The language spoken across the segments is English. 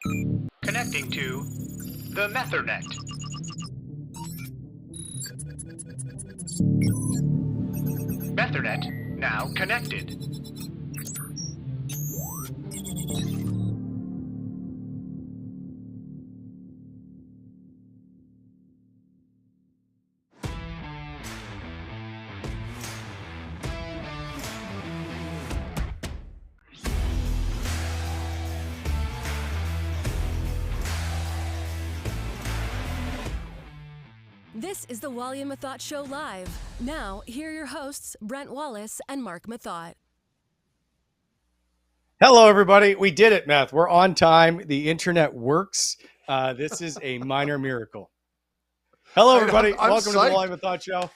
Connecting to the Methernet. Methernet now connected. This is the Wally and Methot Show Live. Now, here are your hosts, Brent Wallace and Mark Methot. Hello, everybody. We did it, Meth. We're on time. The internet works. This is a minor miracle. Hello, everybody. I'm Welcome to psyched. the Wally and Methot Show.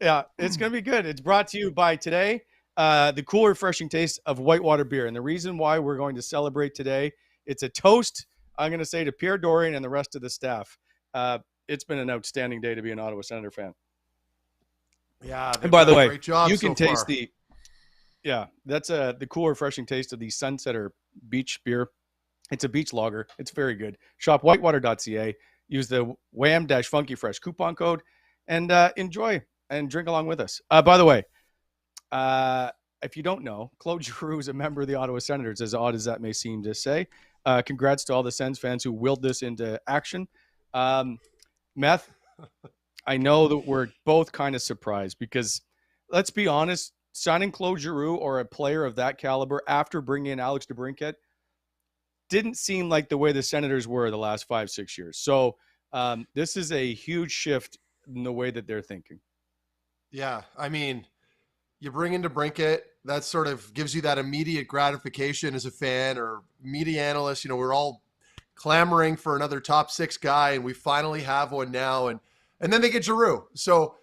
Yeah, it's going to be good. It's brought to you by today, the cool, refreshing taste of whitewater beer. And the reason why we're going to celebrate today, it's a toast, I'm going to say, to Pierre Dorian and the rest of the staff. It's been an outstanding day to be an Ottawa Senator fan. Yeah, And by the way, great job you can so taste far. that's the cool, refreshing taste of the Sunsetter Beach beer. It's a beach lager. It's very good. Shop whitewater.ca. Use the Wham-Funky Fresh coupon code and enjoy and drink along with us. By the way, if you don't know, Claude Giroux is a member of the Ottawa Senators, as odd as that may seem to say. Congrats to all the Sens fans who willed this into action. Meth, I know that we're both kind of surprised because, let's be honest, signing Claude Giroux or a player of that caliber after bringing in Alex DeBrincat didn't seem like the way the Senators were the last 5-6 years. So this is a huge shift in the way that they're thinking. Yeah, I mean, you bring in DeBrincat, that sort of gives you that immediate gratification as a fan or media analyst. You know, we're all clamoring for another top 6 guy, and we finally have one now. And then they get Giroux. So,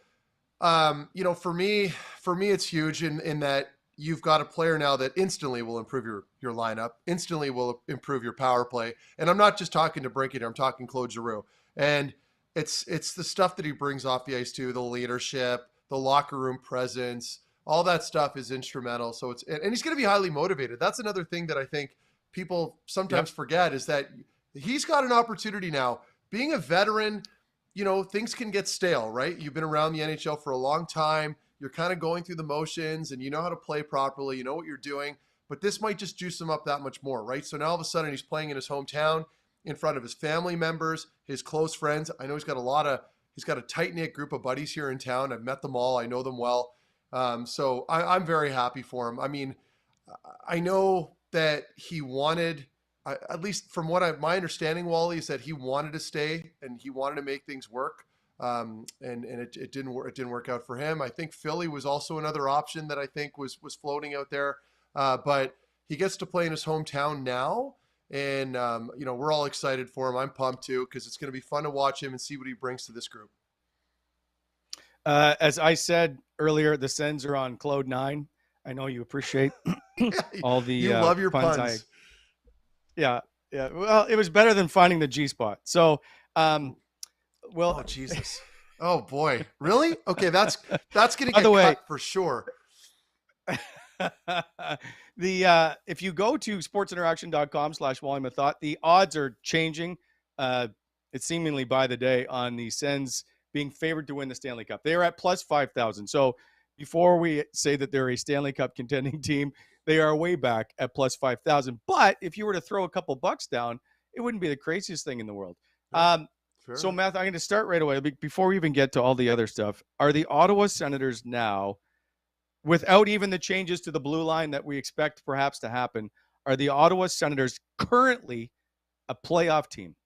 you know, for me, it's huge in that you've got a player now that instantly will improve your lineup, instantly will improve your power play. And I'm not just talking to Brinkett, I'm talking Claude Giroux. And it's the stuff that he brings off the ice too, the leadership, the locker room presence, all that stuff is instrumental. So and he's going to be highly motivated. That's another thing that I think people sometimes forget is that he's got an opportunity now. Being a veteran, you know, things can get stale, right? You've been around the NHL for a long time. You're kind of going through the motions and you know how to play properly. You know what you're doing, but this might just juice him up that much more, right? So now all of a sudden he's playing in his hometown in front of his family members, his close friends. I know he's got a tight-knit group of buddies here in town. I've met them all. I know them well. So I'm very happy for him. I mean, I know that he wanted, at least from what my understanding, Wally, is that he wanted to stay and he wanted to make things work. And it didn't work out for him. I think Philly was also another option that I think was floating out there. But he gets to play in his hometown now. And, you know, we're all excited for him. I'm pumped too, because it's going to be fun to watch him and see what he brings to this group. As I said earlier, the Sens are on cloud 9. I know you appreciate all the you love your puns. Yeah. Well, it was better than finding the G spot. So, oh Jesus. Oh boy. Really? Okay. That's going to get cut for sure. If you go to sportsinteraction.com/WallyMethot, the odds are changing. It's seemingly by the day on the Sens being favored to win the Stanley Cup. They are at plus 5,000. So before we say that they're a Stanley Cup contending team, they are way back at plus 5,000. But if you were to throw a couple bucks down, it wouldn't be the craziest thing in the world. So, Matt, I'm going to start right away. Before we even get to all the other stuff, are the Ottawa Senators now, without even the changes to the blue line that we expect perhaps to happen, are the Ottawa Senators currently a playoff team?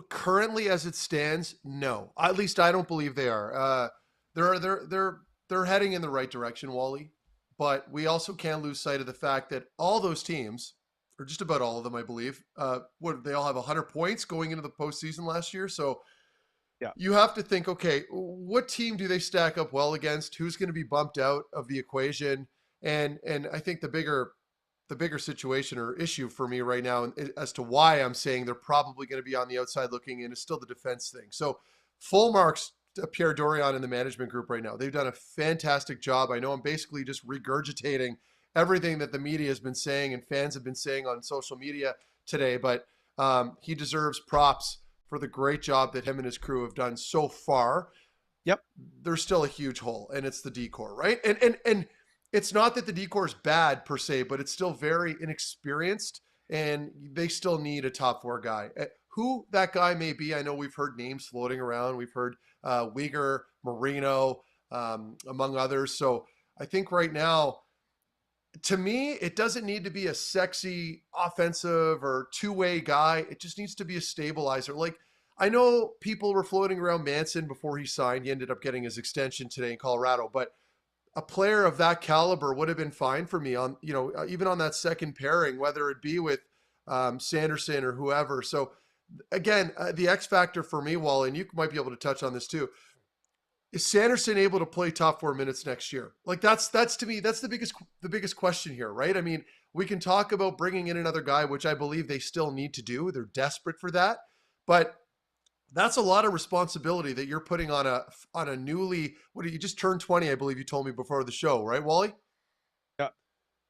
Currently, as it stands, no. At least I don't believe they are. They're heading in the right direction, Wally. But we also can't lose sight of the fact that all those teams, or just about all of them, I believe, they all have 100 points going into the postseason last year. So yeah, you have to think, okay, what team do they stack up well against? Who's going to be bumped out of the equation? And I think the bigger situation or issue for me right now as to why I'm saying they're probably going to be on the outside looking in is still the defense thing. So full marks to Pierre Dorian and the management group right now. They've done a fantastic job. I know I'm basically just regurgitating everything that the media has been saying and fans have been saying on social media today. But he deserves props for the great job that him and his crew have done so far. Yep. There's still a huge hole, and it's the decor, right? And it's not that the decor is bad per se, but it's still very inexperienced, and they still need a top 4 guy. Who that guy may be, I know we've heard names floating around. We've heard Uyghur, Marino, among others. So I think right now, to me, it doesn't need to be a sexy offensive or two-way guy. It just needs to be a stabilizer. Like, I know people were floating around Manson before he signed. He ended up getting his extension today in Colorado, but a player of that caliber would have been fine for me on, even on that second pairing, whether it be with Sanderson or whoever. So again, the X factor for me, Wally, and you might be able to touch on this too, is Sanderson able to play top 4 minutes next year? Like that's to me, that's the biggest question here, right? I mean, we can talk about bringing in another guy, which I believe they still need to do. They're desperate for that, but that's a lot of responsibility that you're putting on a newly, what did you just turn 20? I believe you told me before the show, right, Wally? Yep.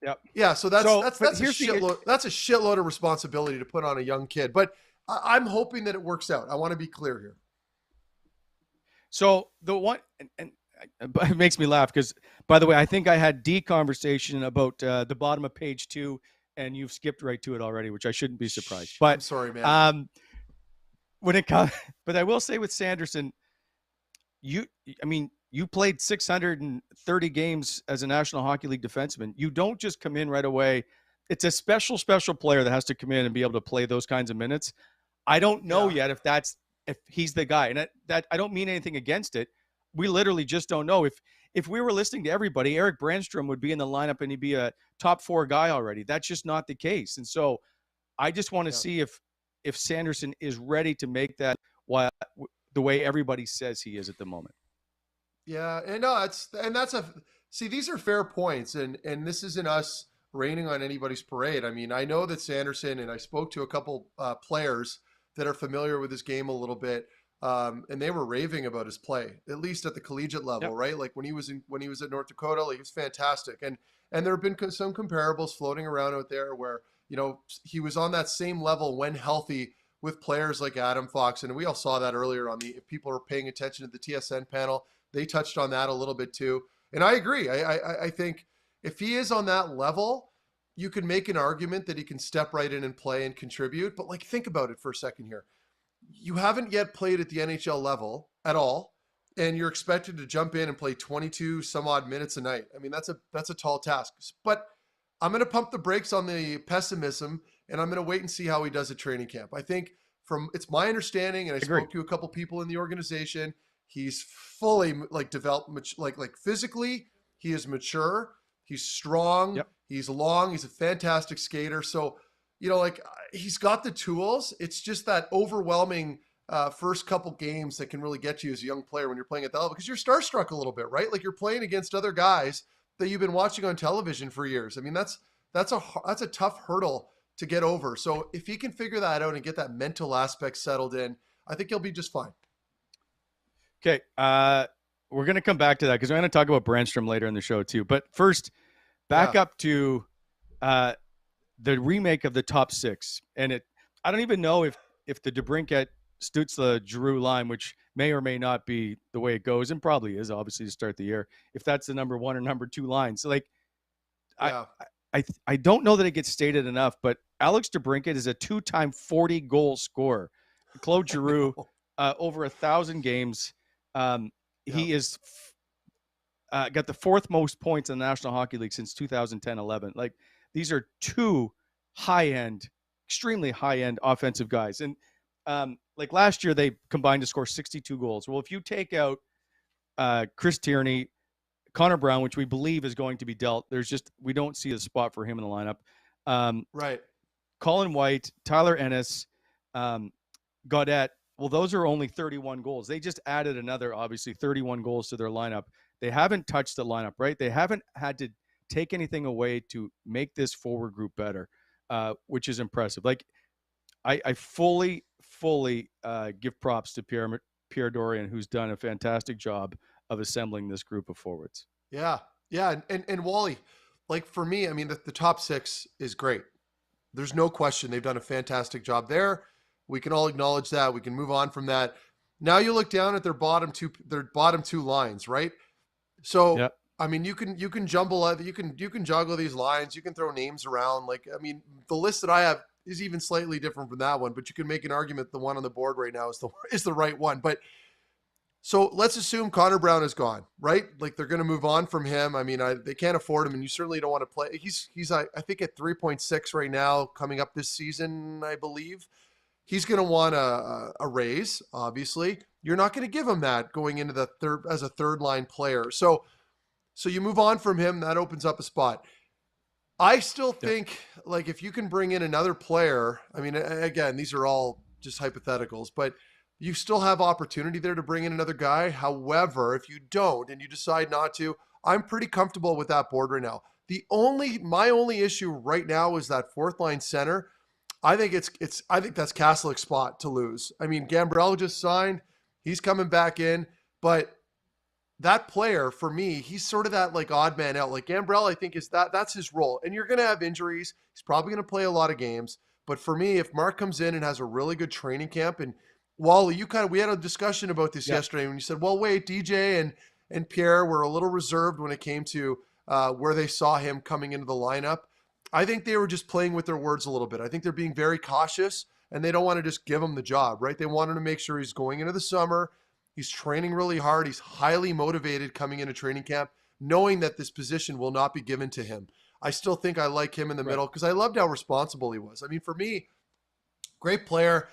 Yep. Yeah. So that's a here's shitload. That's a shitload of responsibility to put on a young kid. But I'm hoping that it works out. I want to be clear here. So the one, and it makes me laugh because, by the way, I think I had D conversation about the bottom of page 2, and you've skipped right to it already, which I shouldn't be surprised. But I'm sorry, man. When it comes, but I will say with Sanderson, you played 630 games as a National Hockey League defenseman. You don't just come in right away. It's a special player that has to come in and be able to play those kinds of minutes. I don't know yet if he's the guy, and that I don't mean anything against it. We literally just don't know. If we were listening to everybody, Eric Brandstrom would be in the lineup and he'd be a top 4 guy already. That's just not the case. And so I just want to see if Sanderson is ready to make that the way everybody says he is at the moment. Yeah, and no, these are fair points, and this isn't us raining on anybody's parade. I mean, I know that Sanderson, and I spoke to a couple players that are familiar with his game a little bit, and they were raving about his play, at least at the collegiate level, right? Like when he was at North Dakota, like, he was fantastic, and there have been some comparables floating around out there where he was on that same level when healthy with players like Adam Fox, and we all saw that earlier if people are paying attention to the TSN panel, they touched on that a little bit too. And I agree. I think if he is on that level, you can make an argument that he can step right in and play and contribute. But like, think about it for a second here. You haven't yet played at the NHL level at all, and you're expected to jump in and play 22 some odd minutes a night. I mean, that's a tall task. But I'm going to pump the brakes on the pessimism, and I'm going to wait and see how he does at training camp. I think it's my understanding, and I spoke to a couple people in the organization, he's fully developed, like physically, he is mature, he's strong, he's long, he's a fantastic skater. So, he's got the tools. It's just that overwhelming first couple games that can really get you as a young player when you're playing at that level, because you're starstruck a little bit, right? Like, you're playing against other guys that you've been watching on television for years. I mean, that's a tough hurdle to get over. So if he can figure that out and get that mental aspect settled in, I think he'll be just fine. Okay. We're going to come back to that because we're going to talk about Brandstrom later in the show too. But first, back up to the remake of the top 6. And I don't even know if the DeBrincat, Stützle, Giroux line, which may or may not be the way it goes, and probably is obviously to start the year, if that's the number 1 or number 2 line. So I don't know that it gets stated enough, but Alex DeBrincat is a 2-time 40-goal scorer. Claude Giroux, over 1,000 games. He is got the 4th most points in the National Hockey League since 2010-11. Like, these are 2 high-end, extremely high-end offensive guys. And like last year, they combined to score 62 goals. Well, if you take out Chris Tierney, Connor Brown, which we believe is going to be dealt, we don't see a spot for him in the lineup. Right. Colin White, Tyler Ennis, Gaudette. Well, those are only 31 goals. They just added another, obviously, 31 goals to their lineup. They haven't touched the lineup, right? They haven't had to take anything away to make this forward group better, which is impressive. Like, I fully give props to Pierre Dorian, who's done a fantastic job of assembling this group of forwards. Yeah. And Wally, like for me, I mean, the top six is great. There's no question they've done a fantastic job there. We can all acknowledge that. We can move on from that. Now you look down at their bottom two lines, right? So Yep. I mean, you can jumble, you can juggle these lines, you can throw names around. Like, I mean, the list that I have is even slightly different from that one, but you can make an argument the one on the board right now is the right one. But so let's assume Connor Brown is gone, right? Like they're going to move on from him. I mean, they can't afford him, and you certainly don't want to play. He's I think at 3.6 right now, coming up this season, I believe. He's going to want a raise. Obviously, you're not going to give him that going into the third as a third line player. So you move on from him. That opens up a spot. I still think like if you can bring in another player. I mean, again, these are all just hypotheticals, but you still have opportunity there to bring in another guy. However, if you don't and you decide not to, I'm pretty comfortable with that board right now. My only issue right now is that fourth line center. I think I think that's Kaslick's spot to lose. I mean, Gambrell just signed. He's coming back in, but that player for me, he's sort of that like odd man out. Like Gambrell, I think that's his role. And you're going to have injuries. He's probably going to play a lot of games. But for me, if Mark comes in and has a really good training camp, and Wally, we had a discussion about this yesterday when you said, well, wait, DJ and Pierre were a little reserved when it came to where they saw him coming into the lineup. I think they were just playing with their words a little bit. I think they're being very cautious, and they don't want to just give him the job, right? They want him to make sure he's going into the summer. He's training really hard. He's highly motivated coming into training camp, knowing that this position will not be given to him. I still think I like him in the middle because I loved how responsible he was. I mean, for me, great player,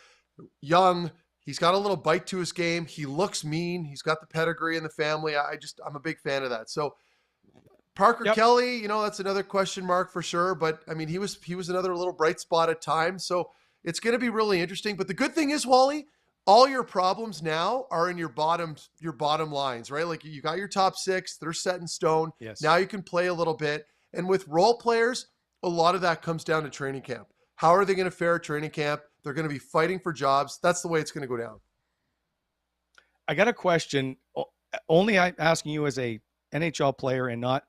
young. He's got a little bite to his game. He looks mean. He's got the pedigree in the family. I'm a big fan of that. So Parker Kelly, that's another question mark for sure. But I mean, he was another little bright spot at times. So it's going to be really interesting. But the good thing is, Wally, all your problems now are in your bottom lines, right? Like you got your top six, they're set in stone. Yes. Now you can play a little bit. And with role players, a lot of that comes down to training camp. How are they going to fare at training camp? They're going to be fighting for jobs. That's the way it's going to go down. I got a question. Only I'm asking you as a NHL player and not,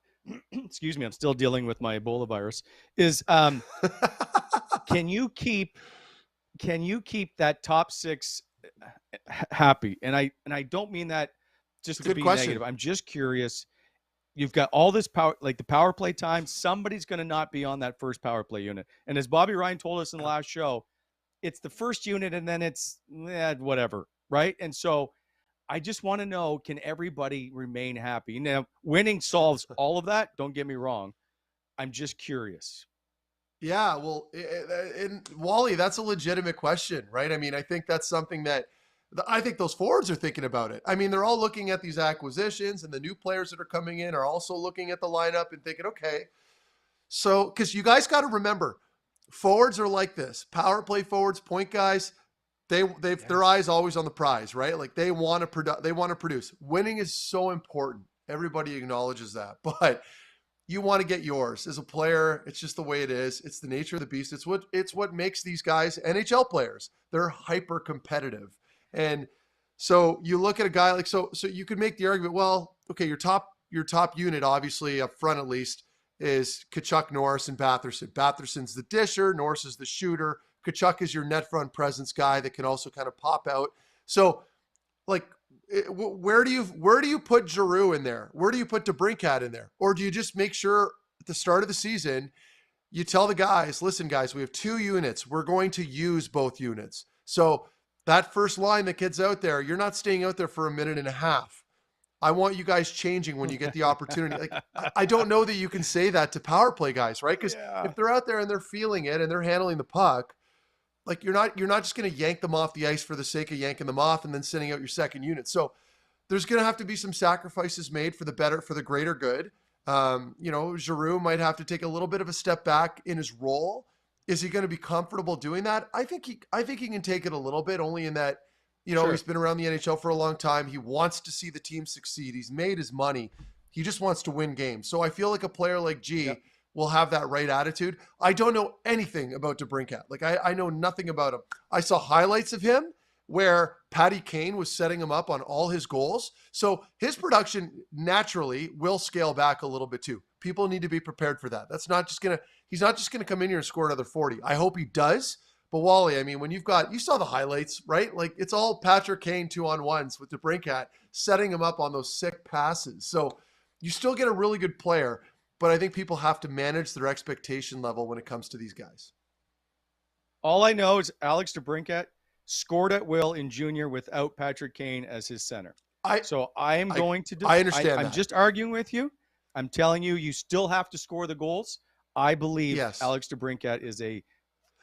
excuse me, I'm still dealing with my Ebola virus. Is can you keep that top six happy? And I don't mean that just to be negative. I'm just curious. You've got all this power, like the power play time. Somebody's going to not be on that first power play unit. And as Bobby Ryan told us in the last show, it's the first unit and then it's whatever, right? And so I just want to know, can everybody remain happy? Now, winning solves all of that. Don't get me wrong. I'm just curious. Yeah, well, and Wally, that's a legitimate question, right? I mean, I think that's something that I think those forwards are thinking about it. I mean, they're all looking at these acquisitions, and the new players that are coming in are also looking at the lineup and thinking, okay, so because you guys got to remember, forwards are like this: power play forwards, point guys. They've their eyes always on the prize, right? Like they want to produce. Winning is so important. Everybody acknowledges that, but you want to get yours as a player. It's just the way it is. It's the nature of the beast. It's what makes these guys NHL players. They're hyper competitive. And so you look at a guy like, so you could make the argument, well, okay, your top unit, obviously up front, at least, is Tkachuk, Norris, and Batherson. Batherson's the disher. Norris is the shooter. Tkachuk is your net front presence guy that can also kind of pop out. So like, where do you put Giroux in there? Where do you put DeBrincat in there? Or do you just make sure at the start of the season, you tell the guys, listen, guys, we have two units. We're going to use both units. So that first line that gets out there, you're not staying out there for a minute and a half. I want you guys changing when you get the opportunity. Like, I don't know that you can say that to power play guys, right? Because if they're out there and they're feeling it and they're handling the puck, like you're not just going to yank them off the ice for the sake of yanking them off and then sending out your second unit. So there's going to have to be some sacrifices made for the greater good. Giroux might have to take a little bit of a step back in his role. Is he going to be comfortable doing that? I think he can take it a little bit, only in that, he's been around the NHL for a long time. He wants to see the team succeed. He's made his money. He just wants to win games. So I feel like a player like G will have that right attitude. I don't know anything about DeBrincat. Like I know nothing about him. I saw highlights of him where Patty Kane was setting him up on all his goals. So his production naturally will scale back a little bit too. people need to be prepared for that. He's not just gonna come in here and score another 40. I hope he does. But Wally, I mean, when you saw the highlights, right? Like it's all Patrick Kane 2-on-1s with DeBrincat setting him up on those sick passes. So you still get a really good player, but I think people have to manage their expectation level when it comes to these guys. All I know is Alex DeBrincat scored at will in junior without Patrick Kane as his center. I understand. I'm just arguing with you. I'm telling you, you still have to score the goals. I believe Alex DeBrincat is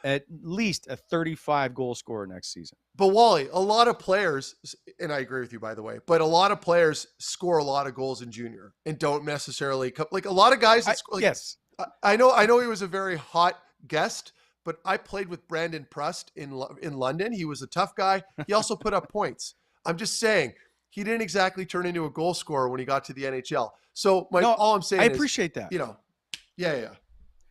at least a 35 goal scorer next season. But Wally, a lot of players, and I agree with you, by the way, but a lot of players score a lot of goals in junior and don't necessarily like a lot of guys. Yes. I know he was a very hot guest, but I played with Brandon Prust in London. He was a tough guy. He also put up points. I'm just saying he didn't exactly turn into a goal scorer when he got to the NHL. So all I'm saying is, I appreciate that. Yeah.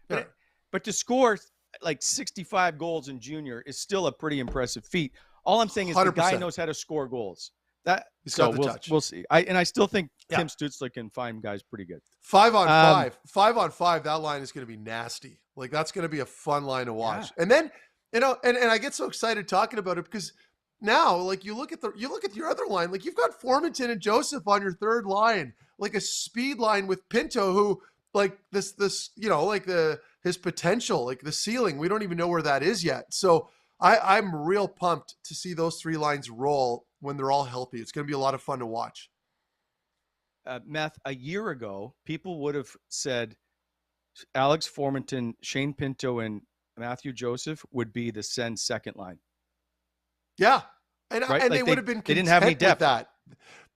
But to score like 65 goals in junior is still a pretty impressive feat. All I'm saying is 100%. The guy knows how to score goals. We'll see. I still think Tim Stützle can find guys pretty good. 5-on-5, that line is going to be nasty. Like that's going to be a fun line to watch. Yeah. And then, and I get so excited talking about it because now, like you look at your other line, like you've got Formanton and Joseph on your third line, like a speed line with Pinto, who like this, like his potential, like the ceiling, we don't even know where that is yet. So I'm real pumped to see those three lines roll when they're all healthy. It's going to be a lot of fun to watch. Meth, a year ago, people would have said Alex Formanton, Shane Pinto, and Matthew Joseph would be the Sens second line. Yeah. And they would have been content, they didn't have any depth with that.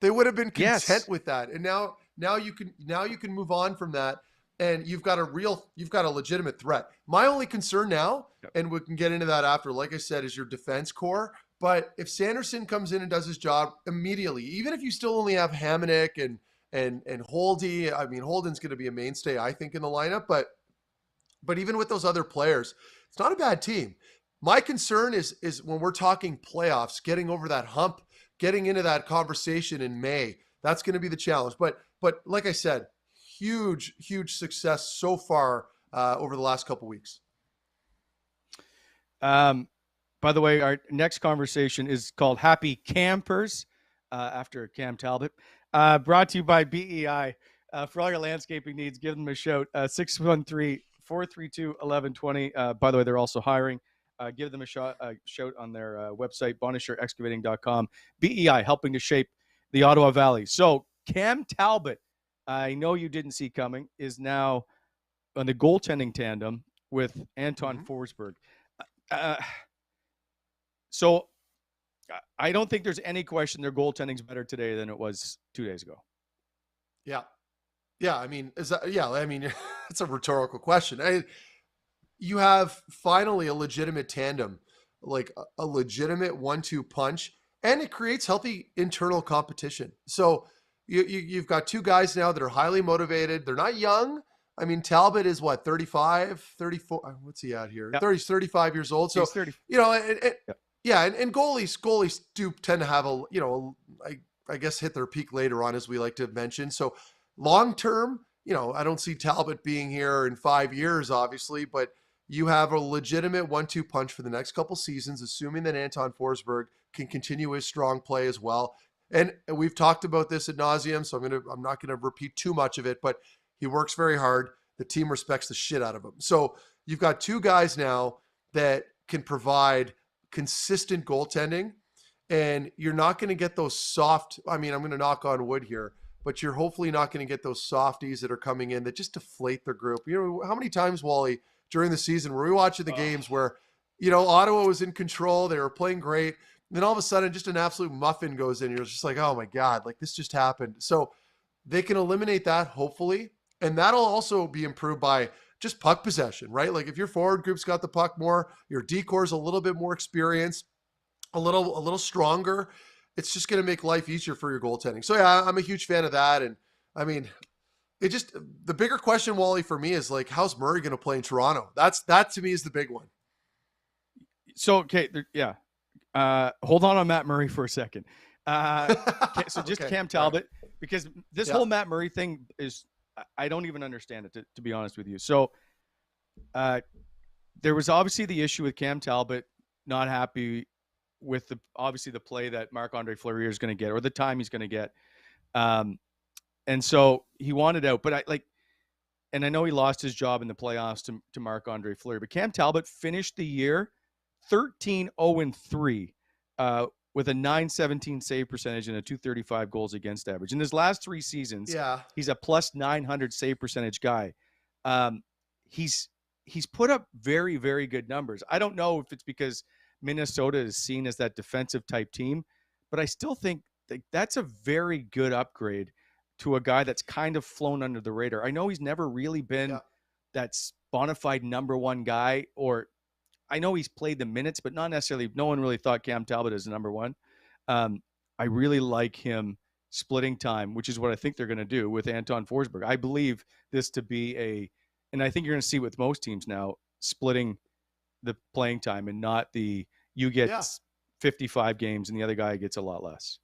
They would have been content with that. And now you can move on from that. And you've got a legitimate threat. My only concern now, and we can get into that after, like I said, is your defense core. But if Sanderson comes in and does his job immediately, even if you still only have Hamonic and Holdy, I mean, Holden's going to be a mainstay, I think, in the lineup. But even with those other players, it's not a bad team. My concern is when we're talking playoffs, getting over that hump, getting into that conversation in May. That's going to be the challenge. But like I said, huge success so far over the last couple weeks. By the way, our next conversation is called Happy Campers after Cam Talbot. Brought to you by BEI. For all your landscaping needs, give them a shout. 613-432-1120. By the way, they're also hiring. Give them a shout on their website, bonishirexcavating.com. BEI, helping to shape the Ottawa Valley. So Cam Talbot, I know you didn't see coming, is now on the goaltending tandem with Anton Forsberg. So I don't think there's any question their goaltending's better today than it was 2 days ago. Yeah. I mean, it's a rhetorical question. You have finally a legitimate tandem, like a legitimate 1-2 punch, and it creates healthy internal competition. So you've got two guys now that are highly motivated. They're not young. I mean, Talbot is what, 35, 34? What's he at here? Yep. 35 years old. So, he's 30. And goalies do tend to have I guess hit their peak later on, as we like to mention. So long term, I don't see Talbot being here in 5 years, obviously, but you have a legitimate 1-2 punch for the next couple seasons, assuming that Anton Forsberg can continue his strong play as well. And we've talked about this ad nauseum, so I'm not going to repeat too much of it, but he works very hard. The team respects the shit out of him. So you've got two guys now that can provide consistent goaltending, and you're not going to get those soft, I'm going to knock on wood here, but you're hopefully not going to get those softies that are coming in that just deflate the group. How many times, Wally, during the season were we watching the games where, Ottawa was in control, they were playing great, then all of a sudden just an absolute muffin goes in. You're just like, oh my God, like this just happened. So they can eliminate that, hopefully. And that'll also be improved by just puck possession, right? Like if your forward group's got the puck more, your D-core's a little bit more experienced, a little stronger, it's just going to make life easier for your goaltending. So yeah, I'm a huge fan of that. And I mean, the bigger question, Wally, for me is like, how's Murray going to play in Toronto? That to me is the big one. So, okay. Yeah. Hold on Matt Murray for a second. So just okay. Cam Talbot, because this whole Matt Murray thing is, I don't even understand it, to be honest with you. So there was obviously the issue with Cam Talbot not happy with obviously the play that Marc-Andre Fleury is going to get, or the time he's going to get. And so he wanted out, but and I know he lost his job in the playoffs to Marc-Andre Fleury, but Cam Talbot finished the year 13-0-3 with a .917 save percentage and a .235 goals against average. In his last 3 seasons, he's a plus 900 save percentage guy. He's put up very, very good numbers. I don't know if it's because Minnesota is seen as that defensive type team, but I still think that's a very good upgrade to a guy that's kind of flown under the radar. I know he's never really been that bona fide number one guy, or I know he's played the minutes, but not necessarily. No one really thought Cam Talbot is the number one. I really like him splitting time, which is what I think they're going to do with Anton Forsberg. I believe this to be and I think you're going to see with most teams now, splitting the playing time and not you get 55 games and the other guy gets a lot less.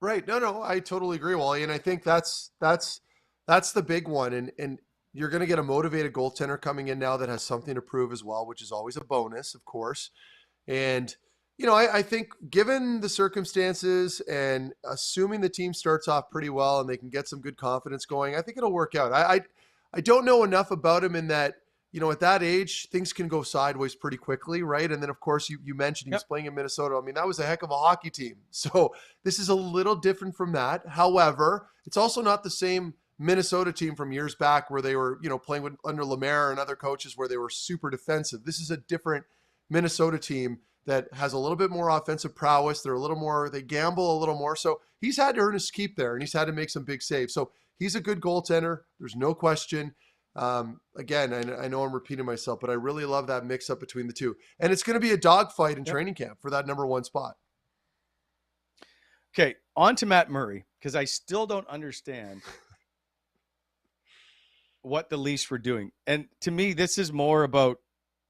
Right. No, I totally agree, Wally. And I think that's the big one. And you're going to get a motivated goaltender coming in now that has something to prove as well, which is always a bonus, of course. And, I think given the circumstances and assuming the team starts off pretty well and they can get some good confidence going, I think it'll work out. I don't know enough about him in that, at that age, things can go sideways pretty quickly, right? And then, of course, you mentioned he was playing in Minnesota. I mean, that was a heck of a hockey team. So this is a little different from that. However, it's also not the same Minnesota team from years back where they were, playing under Lemaire and other coaches where they were super defensive. This is a different Minnesota team that has a little bit more offensive prowess. They gamble a little more. So he's had to earn his keep there, and he's had to make some big saves. So he's a good goaltender. There's no question. Again, I know I'm repeating myself, but I really love that mix up between the two. And it's going to be a dogfight in training camp for that number one spot. Okay, on to Matt Murray, because I still don't understand what the Leafs were doing. And to me, this is more about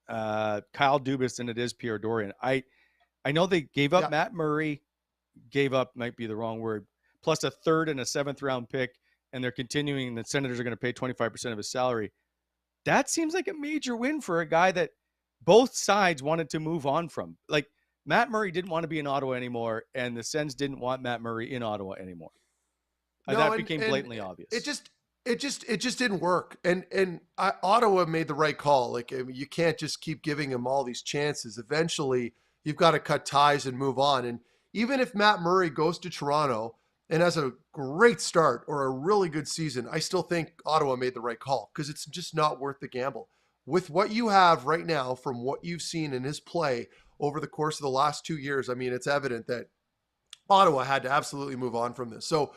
Kyle Dubas than it is Pierre Dorian. I know they gave up Matt Murray, gave up might be the wrong word, plus a 3rd and a 7th round pick, and they're continuing, the Senators are going to pay 25% of his salary. That seems like a major win for a guy that both sides wanted to move on from. Like, Matt Murray didn't want to be in Ottawa anymore, and the Sens didn't want Matt Murray in Ottawa anymore. That became blatantly obvious. It just didn't work. And Ottawa made the right call. Like, you can't just keep giving him all these chances. Eventually, you've got to cut ties and move on. And even if Matt Murray goes to Toronto and has a great start or a really good season, I still think Ottawa made the right call because it's just not worth the gamble. With what you have right now from what you've seen in his play over the course of the last 2 years, I mean, it's evident that Ottawa had to absolutely move on from this. So,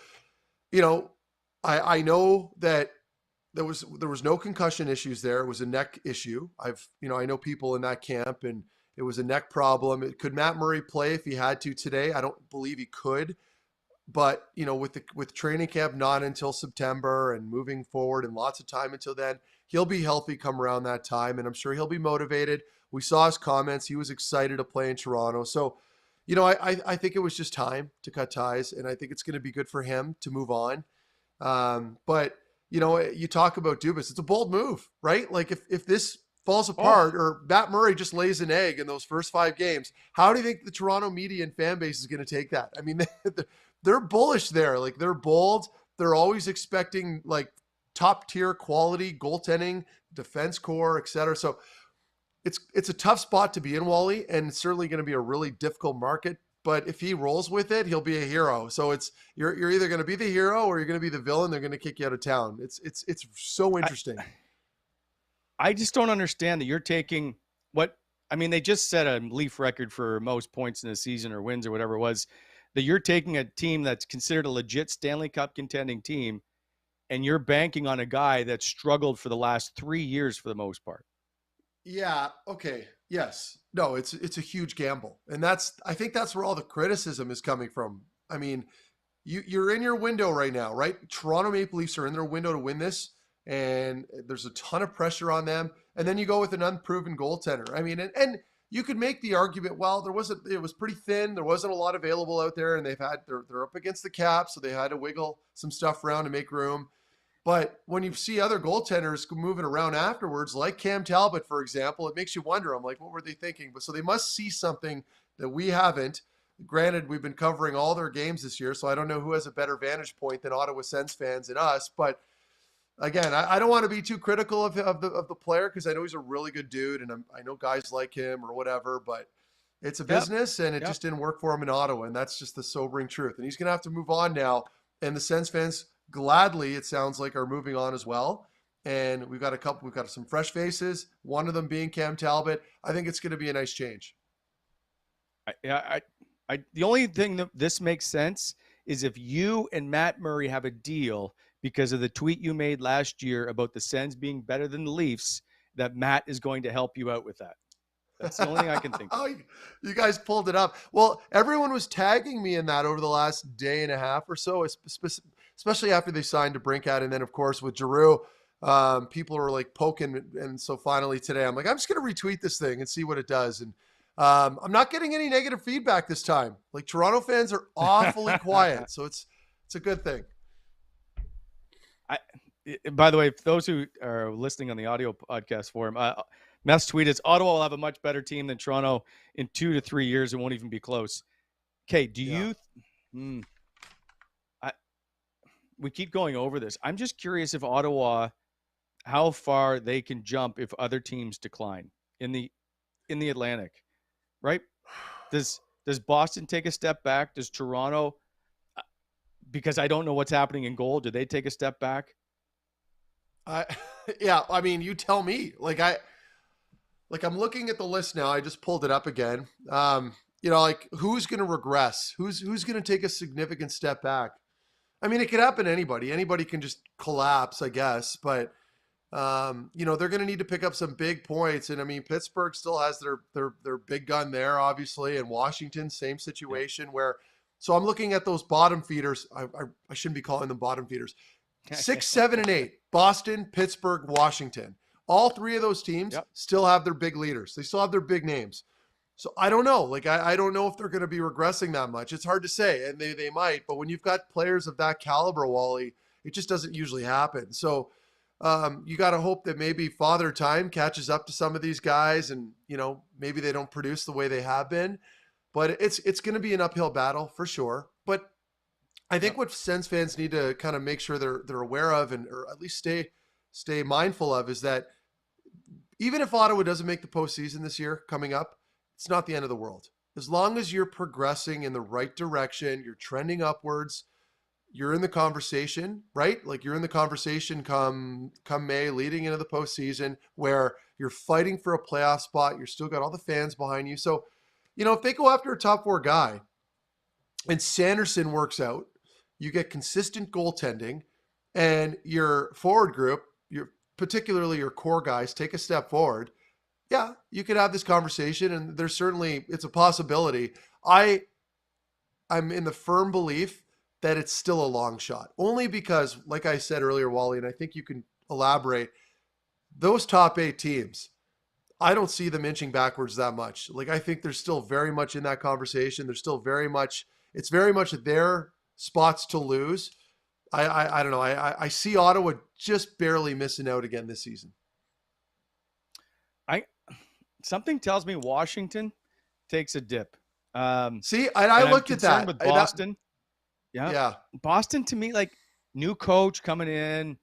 I know that there was no concussion issues there. It was a neck issue. I know people in that camp, and it was a neck problem. Could Matt Murray play if he had to today? I don't believe he could. But, with training camp not until September and moving forward and lots of time until then, he'll be healthy come around that time, and I'm sure he'll be motivated. We saw his comments. He was excited to play in Toronto. So, I think it was just time to cut ties, and I think it's going to be good for him to move on. But, you talk about Dubas. It's a bold move, right? Like, if this falls apart or Matt Murray just lays an egg in those first 5 games, how do you think the Toronto media and fan base is going to take that? I mean, they're bullish there. Like, they're bold. They're always expecting like top tier quality goaltending, defense core, et cetera. So it's a tough spot to be in, Wally, and it's certainly going to be a really difficult market. But if he rolls with it, he'll be a hero. So you're either going to be the hero or you're going to be the villain. They're going to kick you out of town. It's so interesting. I just don't understand that you're taking they just set a Leaf record for most points in a season or wins or whatever it was, that you're taking a team that's considered a legit Stanley Cup contending team and you're banking on a guy that struggled for the last 3 years for the most part. Yeah. Okay. Yes. No, it's a huge gamble. And I think that's where all the criticism is coming from. I mean, you're in your window right now, right? Toronto Maple Leafs are in their window to win this, and there's a ton of pressure on them. And then you go with an unproven goaltender. I mean, and you could make the argument, well, it was pretty thin. There wasn't a lot available out there, and they're up against the cap, so they had to wiggle some stuff around to make room. But when you see other goaltenders moving around afterwards, like Cam Talbot, for example, it makes you wonder. I'm like, what were they thinking? But so they must see something that we haven't. Granted, we've been covering all their games this year, so I don't know who has a better vantage point than Ottawa Sens fans and us. But again, I don't want to be too critical of the player because I know he's a really good dude, and I know guys like him or whatever. But it's a business, and it just didn't work for him in Ottawa, and that's just the sobering truth. And he's going to have to move on now. And the Sens fans gladly, it sounds like, are moving on as well. And we've got some fresh faces, one of them being Cam Talbot. I think it's going to be a nice change. The only thing that this makes sense is if you and Matt Murray have a deal because of the tweet you made last year about the Sens being better than the Leafs, that Matt is going to help you out with that. That's the only thing I can think of. Oh, you guys pulled it up. Well, everyone was tagging me in that over the last day and a half or so, especially after they signed DeBrincat. And then, of course, with Giroux, people were like poking. And so finally today, I'm like, I'm just going to retweet this thing and see what it does. And I'm not getting any negative feedback this time. Like, Toronto fans are awfully quiet. So it's a good thing. By the way, for those who are listening on the audio podcast forum, Meth's tweet is Ottawa will have a much better team than Toronto in 2 to 3 years. It won't even be close. Okay, we keep going over this. I'm just curious if Ottawa, how far they can jump if other teams decline in the Atlantic, right? Does Boston take a step back? Does Toronto, because I don't know what's happening in goal, do they take a step back? Yeah, I mean, you tell me. I'm looking at the list now. I just pulled it up again. Who's going to regress? Who's going to take a significant step back? I mean, it could happen to anybody. Anybody can just collapse, I guess. But they're going to need to pick up some big points. And I mean, Pittsburgh still has their big gun there, obviously, and Washington, same situation. So I'm looking at those bottom feeders. I shouldn't be calling them bottom feeders. 6, 7, and 8. Boston, Pittsburgh, Washington. All three of those teams still have their big leaders. They still have their big names. So I don't know. I don't know if they're going to be regressing that much. It's hard to say, and they might. But when you've got players of that caliber, Wally, it just doesn't usually happen. So you got to hope that maybe Father Time catches up to some of these guys, and maybe they don't produce the way they have been. But it's going to be an uphill battle for sure. But I think what Sens fans need to kind of make sure they're aware of, or at least stay mindful of, is that even if Ottawa doesn't make the postseason this year coming up, it's not the end of the world. As long as you're progressing in the right direction, you're trending upwards, you're in the conversation, right? Like, you're in the conversation come May, leading into the postseason, where you're fighting for a playoff spot. You're still got all the fans behind you. So, if they go after a top 4 guy and Sanderson works out, you get consistent goaltending, and your forward group, particularly your core guys, take a step forward. Yeah, you could have this conversation, and it's a possibility. I'm in the firm belief that it's still a long shot, only because, like I said earlier, Wally, and I think you can elaborate, those top 8 teams, I don't see them inching backwards that much. I think they're still very much in that conversation. They're still it's very much their spots to lose. I don't know. I see Ottawa just barely missing out again this season. Something tells me Washington takes a dip. See, I looked at that with Boston. Yeah. Boston, to me, new coach coming in.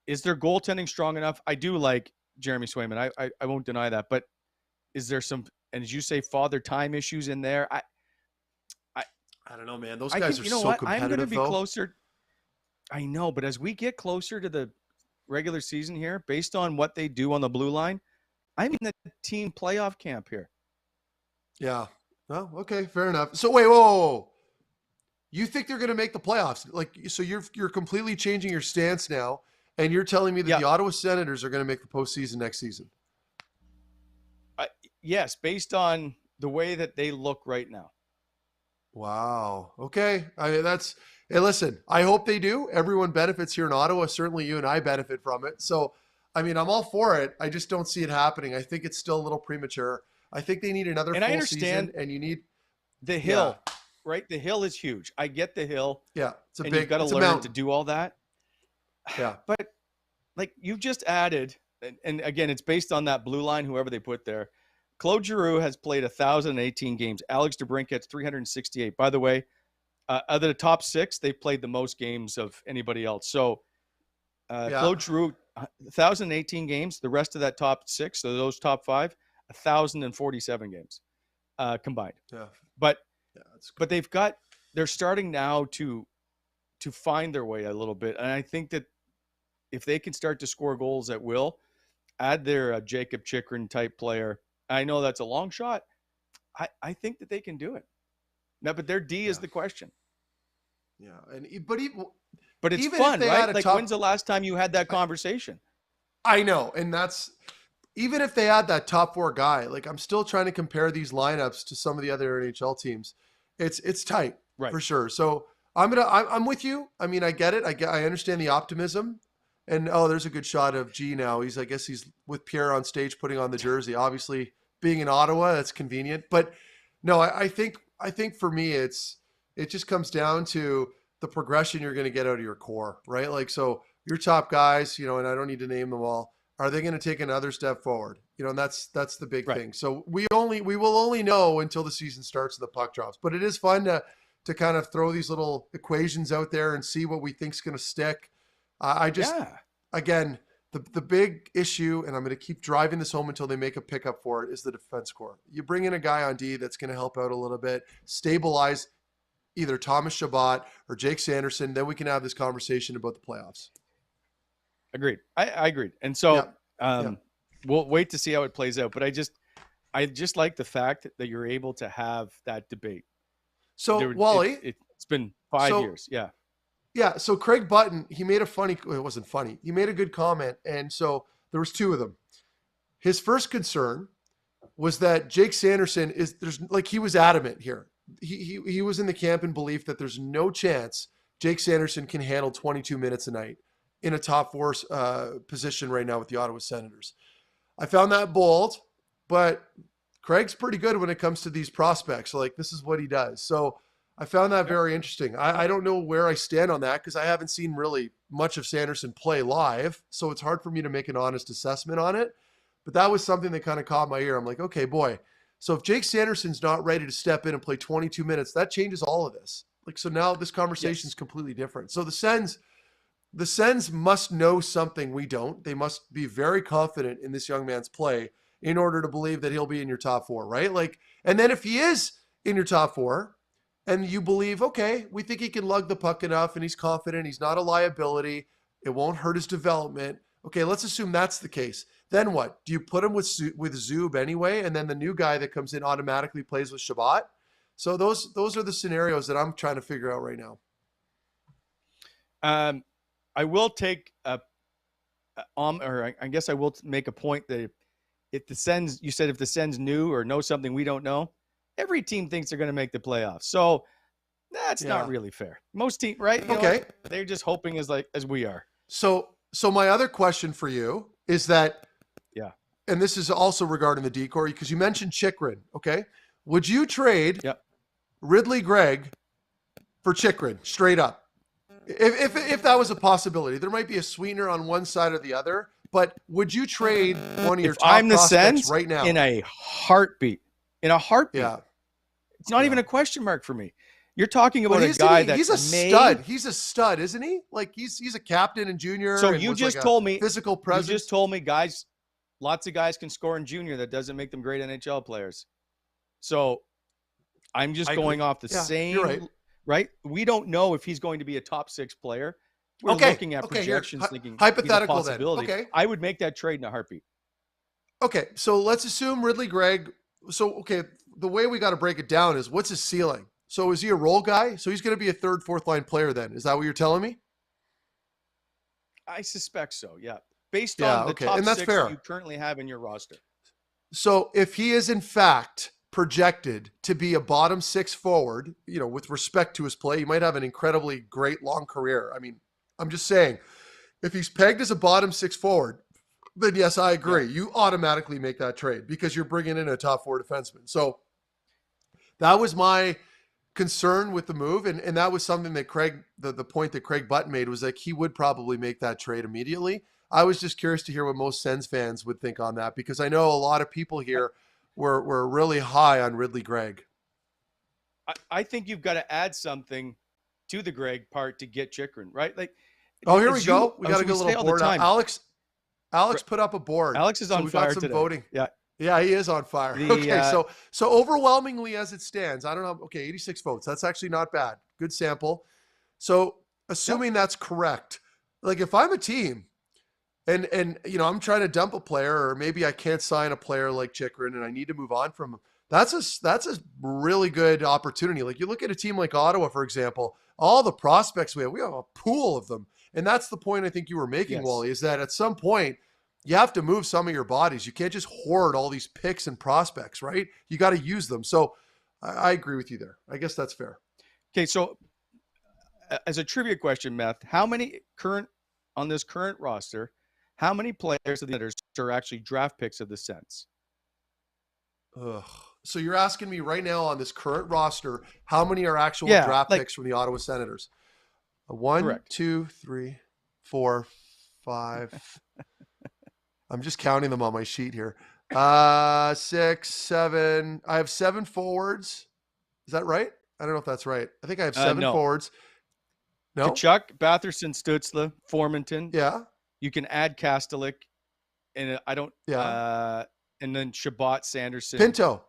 Is their goaltending strong enough? I do like Jeremy Swayman. I won't deny that. But is there some, and as you say, Father Time issues in there? I don't know, man. Those guys are so competitive. I'm going to be closer. I know, but as we get closer to the regular season here, based on what they do on the blue line, I'm in the team playoff camp here. Yeah. Well, okay, fair enough. So wait, whoa. You think they're going to make the playoffs? So you're completely changing your stance now, and you're telling me that the Ottawa Senators are going to make the postseason next season? Yes, based on the way that they look right now. Wow. Okay. Hey, listen, I hope they do. Everyone benefits here in Ottawa. Certainly you and I benefit from it. So, I mean, I'm all for it. I just don't see it happening. I think it's still a little premature. I think they need another full season, and you need the hill, right? The hill is huge. I get the hill. Yeah, you've got to learn to do all that. Yeah. But like you've just added, and again, it's based on that blue line, whoever they put there. Claude Giroux has played 1,018 games. Alex DeBrincat's 368. By the way, of the top 6, they played the most games of anybody else. So Claude Giroux, 1,018 games. The rest of that top 6, so those top 5, 1,047 games combined. Yeah. But that's but they're starting now to find their way a little bit, and I think that if they can start to score goals at will, add their Jacob Chikrin type player. I know that's a long shot. I think that they can do it. Now, but their D is the question. Yeah, but it's even fun, right? Like, top, when's the last time you had that conversation? I know, and that's even if they had that top 4 guy. Like, I'm still trying to compare these lineups to some of the other NHL teams. It's tight, right, for sure. So I'm with you. I mean, I get it. I understand the optimism. And there's a good shot of G now. I guess he's with Pierre on stage putting on the jersey. Obviously, being in Ottawa, that's convenient. But no, I think for me, it just comes down to the progression you're going to get out of your core, right? Like, so your top guys, and I don't need to name them all. Are they going to take another step forward? And that's the big thing. So we will only know until the season starts and the puck drops. But it is fun to kind of throw these little equations out there and see what we think's going to stick. Again, the big issue, and I'm going to keep driving this home until they make a pickup for it, is the defense core. You bring in a guy on D that's going to help out a little bit, stabilize either Thomas Chabot or Jake Sanderson, then we can have this conversation about the playoffs. Agreed. I agreed. And so we'll wait to see how it plays out. But I just like the fact that you're able to have that debate. So, Wally, it's been 5 years. Yeah. Yeah, so Craig Button, he made it wasn't funny. He made a good comment, and so there was 2 of them. His first concern was that Jake Sanderson he was adamant here. He was in the camp in belief that there's no chance Jake Sanderson can handle 22 minutes a night in a top 4 position right now with the Ottawa Senators. I found that bold, but Craig's pretty good when it comes to these prospects. Like, this is what he does. So I found that very interesting. I don't know where I stand on that because I haven't seen really much of Sanderson play live. So it's hard for me to make an honest assessment on it. But that was something that kind of caught my ear. I'm like, okay, boy. So if Jake Sanderson's not ready to step in and play 22 minutes, that changes all of this. Like, so now this conversation is completely different. So the Sens must know something we don't. They must be very confident in this young man's play in order to believe that he'll be in your top 4, right? Like, and then if he is in your top 4, and you believe, okay, we think he can lug the puck enough and he's confident, he's not a liability, it won't hurt his development. Okay, let's assume that's the case. Then what? Do you put him with Zub anyway, and then the new guy that comes in automatically plays with Chabot? So those are the scenarios that I'm trying to figure out right now. I will take I guess I will make a point that if the Sens, you said if the Sens knew or know something we don't know, every team thinks they're going to make the playoffs. So that's not really fair. Most teams, right? They're just hoping as we are. So my other question for you is that, and this is also regarding the decor, because you mentioned Chikrin. Okay. Would you trade Ridley Gregg for Chikrin straight up? If that was a possibility, there might be a sweetener on one side or the other, but would you trade one of your top prospects Sens, right now? In a heartbeat. Yeah. It's not even a question mark for me. You're talking about a guy that's he's a stud. He's a stud, isn't he? Like, he's a captain in junior. So you just told me physical presence. You just told me guys, lots of guys can score in junior. That doesn't make them great NHL players. So I'm just going off the same. You're right. We don't know if he's going to be a top 6 player. We're looking at projections, thinking hypothetical. He's a possibility. Then I would make that trade in a heartbeat. Okay, so let's assume Ridley Gregg. So the way we got to break it down is, what's his ceiling? So is he a role guy? So he's going to be a 3rd, 4th line player then. Is that what you're telling me? I suspect so, yeah. Based on the top 6 that you currently have in your roster. So if he is in fact projected to be a bottom 6 forward, with respect to his play, he might have an incredibly great long career. I mean, I'm just saying, if he's pegged as a bottom 6 forward, then yes, I agree. Yeah. You automatically make that trade because you're bringing in a top 4 defenseman. So that was my concern with the move, and that was something that Craig, the point that Craig Button made was like he would probably make that trade immediately. I was just curious to hear what most Sens fans would think on that, because I know a lot of people here were really high on Ridley Gregg. I think you've got to add something to the Gregg part to get Chychrun, right? Like, here we go. We got to get a little board. Alex put up a board. Alex is on we fire got some today. voting. Yeah. Yeah, he is on fire. So overwhelmingly as it stands, I don't know. Okay, 86 votes. That's actually not bad. Good sample. So assuming that's correct, like if I'm a team and I'm trying to dump a player, or maybe I can't sign a player like Chychrun and I need to move on from him, that's a really good opportunity. Like you look at a team like Ottawa, for example, all the prospects we have a pool of them. And that's the point I think you were making, yes, Wally, is that at some point you have to move some of your bodies. You can't just hoard all these picks and prospects, right? You got to use them. So I agree with you there. I guess that's fair. Okay, so as a trivia question, Meth, how many on this current roster, how many players of the Senators are actually draft picks of the Sens? So you're asking me right now on this current roster, how many are actual draft picks from the Ottawa Senators? 1, correct. 2, 3, 4, 5. I'm just counting them on my sheet here. 6, 7. I have 7 forwards. Is that right? I don't know if that's right. I think I have 7 forwards. No. Kachuk, Batherson, Stutzla, Formanton. Yeah. You can add Kastelik, and I don't. Yeah. And then Shabbat, Sanderson, Pinto.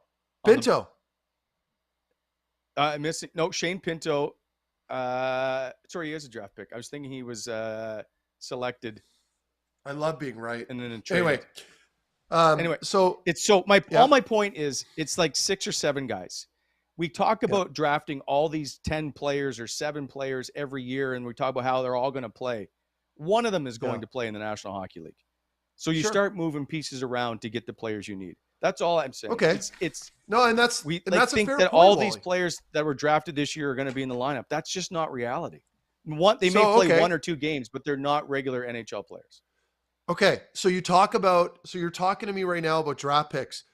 Missing. No, Shane Pinto. Sorry, he is a draft pick. I was thinking he was selected. I love being right. And then anyway, so it's all my point is it's like 6 or 7 guys. We talk about drafting all these 10 players or 7 players every year, and we talk about how they're all going to play. One of them is going to play in the National Hockey League. So you start moving pieces around to get the players you need. That's all I'm saying. Okay. It's no, and that's we and that's think a fair that point, all Wally. these players that were drafted this year are going to be in the lineup. That's just not reality. They may play 1 or 2 games, but they're not regular NHL players. Okay, so you're talking to me right now about draft picks.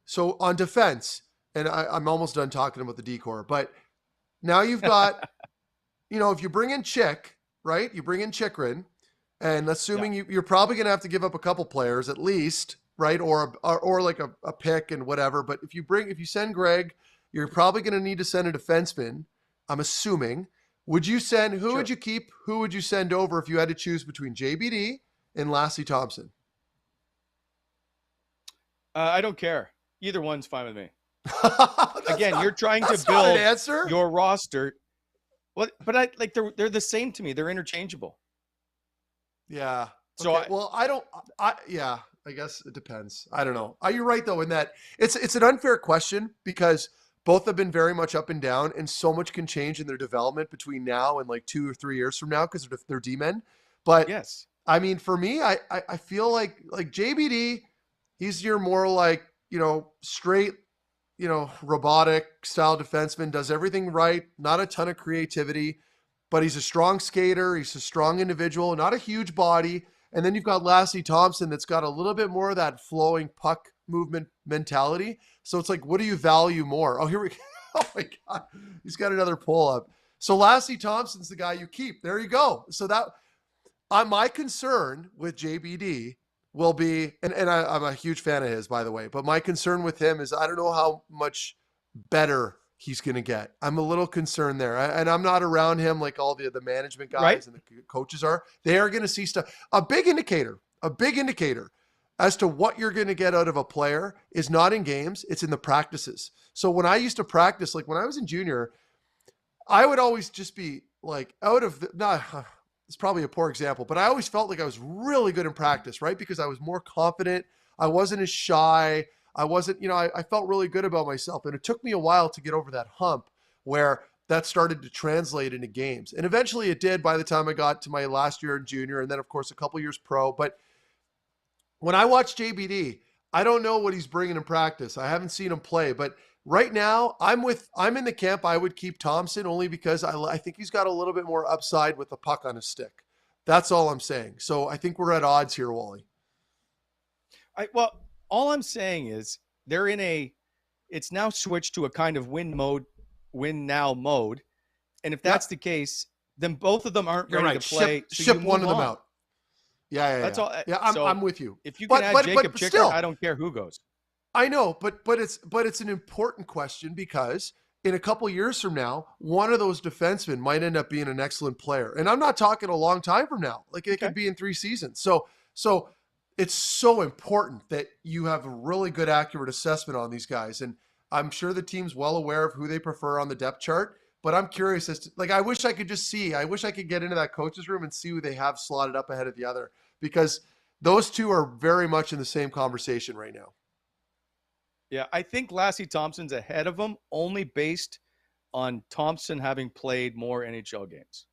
So on defense, and I'm almost done talking about the decor, but now you've got, if you bring in right? You bring in Chychrun, and assuming you're probably going to have to give up a couple players at least, right? Or like a pick and whatever. But if you send Gregg, you're probably going to need to send a defenseman, I'm assuming. Would you send, who would you keep? Who would you send over if you had to choose between JBD and Lassie Thompson? I don't care. Either one's fine with me. Again, you're trying to build your roster. Well, but they're the same to me. They're interchangeable. Yeah. So okay. I guess it depends. I don't know. You're right though, in that it's an unfair question because both have been very much up and down, and so much can change in their development between now and like 2 or 3 years from now because they're D-men. But yes, I mean, for me, I feel like JBD, he's your more like, straight, robotic style defenseman, does everything right, not a ton of creativity, but he's a strong skater. He's a strong individual, not a huge body. And then you've got Lassie Thompson that's got a little bit more of that flowing puck movement mentality. So it's like, what do you value more? Oh, here we go. Oh my God. He's got another pull up. So Lassie Thompson's the guy you keep. There you go. So that my concern with JBD will be, and I'm a huge fan of his, by the way, but my concern with him is I don't know how much better he's going to get. I'm a little concerned there. And I'm not around him like all the management guys and the coaches are. They are going to see stuff. A big indicator as to what you're going to get out of a player is not in games. It's in the practices. So when I used to practice, like when I was in junior, I would always just be like it's probably a poor example, but I always felt like I was really good in practice, right? Because I was more confident. I wasn't as shy. I wasn't, I felt really good about myself. And it took me a while to get over that hump where that started to translate into games. And eventually it did by the time I got to my last year in junior. And then of course, a couple years pro. But when I watch JBD, I don't know what he's bringing in practice. I haven't seen him play, but right now I'm in the camp. I would keep Thompson only because I think he's got a little bit more upside with the puck on his stick. That's all I'm saying. So I think we're at odds here, Wally. All I'm saying is it's now switched to a kind of win mode win now mode. And if that's the case, then both of them aren't You're ready right. to play. Ship one of them out. Yeah. That's all. Yeah, I'm with you. If you can add Jacob Chickard, still, I don't care who goes. I know, but it's an important question because in a couple years from now, one of those defensemen might end up being an excellent player. And I'm not talking a long time from now. Like it could be in 3 seasons. So it's so important that you have a really good, accurate assessment on these guys. And I'm sure the team's well aware of who they prefer on the depth chart. But I'm curious as to, like, I wish I could get into that coach's room and see who they have slotted up ahead of the other, because those two are very much in the same conversation right now. Yeah, I think Lassie Thompson's ahead of him only based on Thompson having played more NHL games.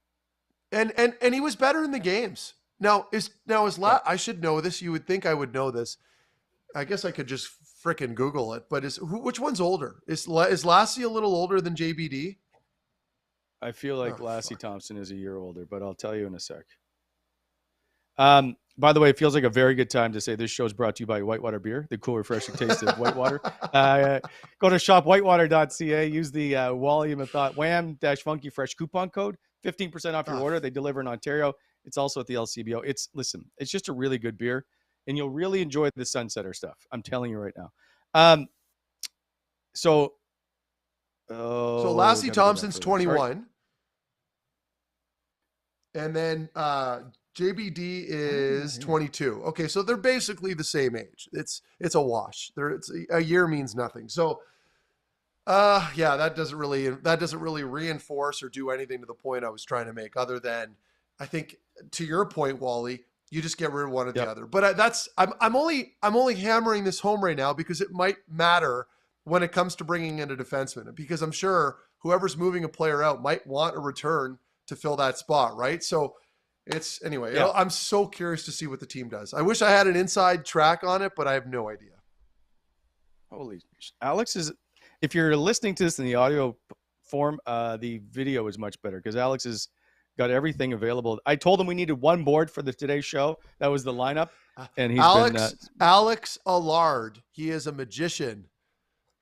And he was better in the games. I should know this. You would think I would know this. I guess I could just frickin' Google it. But which one's older? Is Lassie a little older than JBD? I feel like Lassie Thompson is a year older, but I'll tell you in a sec. By the way, it feels like a very good time to say this show is brought to you by Whitewater Beer, the cool, refreshing taste of Whitewater. Go to shopwhitewater.ca. Use the Wally and Methot Wham-Funky Fresh coupon code, 15% off your order. They deliver in Ontario. It's also at the LCBO. It's just a really good beer, and you'll really enjoy the Sunsetter stuff. I'm telling you right now. So Lassie Thompson's 21. And then JBD is 22. Okay, so they're basically the same age. It's a wash. A year means nothing. So that doesn't really reinforce or do anything to the point I was trying to make, other than I think to your point, Wally, you just get rid of one or the other. But I'm only hammering this home right now because it might matter when it comes to bringing in a defenseman, because I'm sure whoever's moving a player out might want a return to fill that spot, right? So I'm so curious to see what the team does. I wish I had an inside track on it, but I have no idea. Holy, Alex is, if you're listening to this in the audio form, the video is much better because Alex has got everything available. I told him we needed one board for the today's show. That was the lineup. And he's Alex Allard. He is a magician.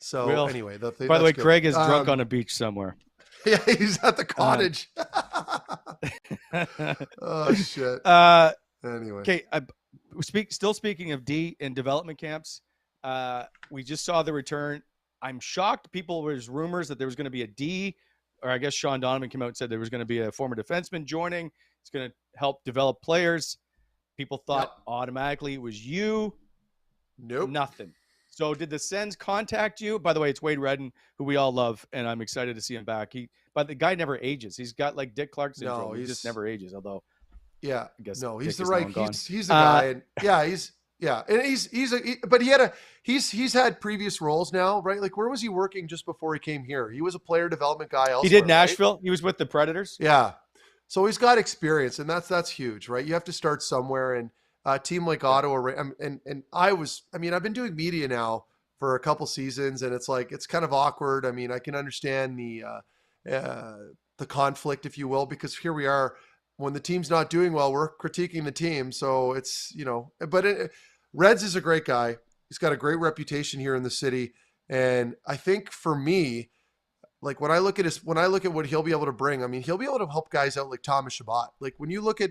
So anyway, by the way, Craig is drunk on a beach somewhere. Yeah, he's at the cottage. Oh shit. Anyway. Okay. Still speaking of D and development camps, we just saw the return. I'm shocked. There's rumors that there was going to be a D, or I guess Sean Donovan came out and said there was going to be a former defenseman joining. It's going to help develop players. People thought automatically it was you. Nope. Nothing. So did the Sens contact you? By the way, it's Wade Redden, who we all love, and I'm excited to see him back. But the guy never ages. He's got like Dick Clark syndrome. No, he just never ages. Although, I guess he's the right. He's the guy. And he's had previous roles now, right? Like, where was he working just before he came here? He was a player development guy. Elsewhere, he did Nashville. Right? He was with the Predators. Yeah, so he's got experience, and that's huge, right? You have to start somewhere, and a team like Ottawa, and I've been doing media now for a couple seasons, and it's kind of awkward. I mean, I can understand the conflict, if you will, because here we are when the team's not doing well, we're critiquing the team. So it's, Reds is a great guy. He's got a great reputation here in the city. And I think for me, like when I look at what he'll be able to bring, I mean, he'll be able to help guys out like Thomas Chabot. Like when you look at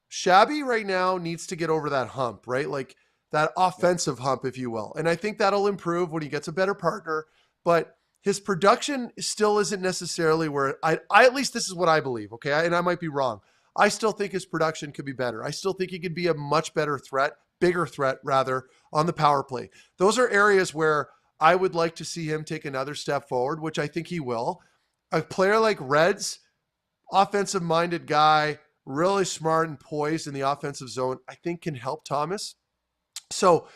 Shabby right now needs to get over that hump, right? Like that offensive hump, if you will. And I think that'll improve when he gets a better partner, but his production still isn't necessarily where I at least this is what I believe. Okay. And I might be wrong. I still think his production could be better. I still think he could be a much better threat, bigger threat rather, on the power play. Those are areas where I would like to see him take another step forward, which I think he will. A player like Reds, offensive minded guy, really smart and poised in the offensive zone, I think can help Thomas. So,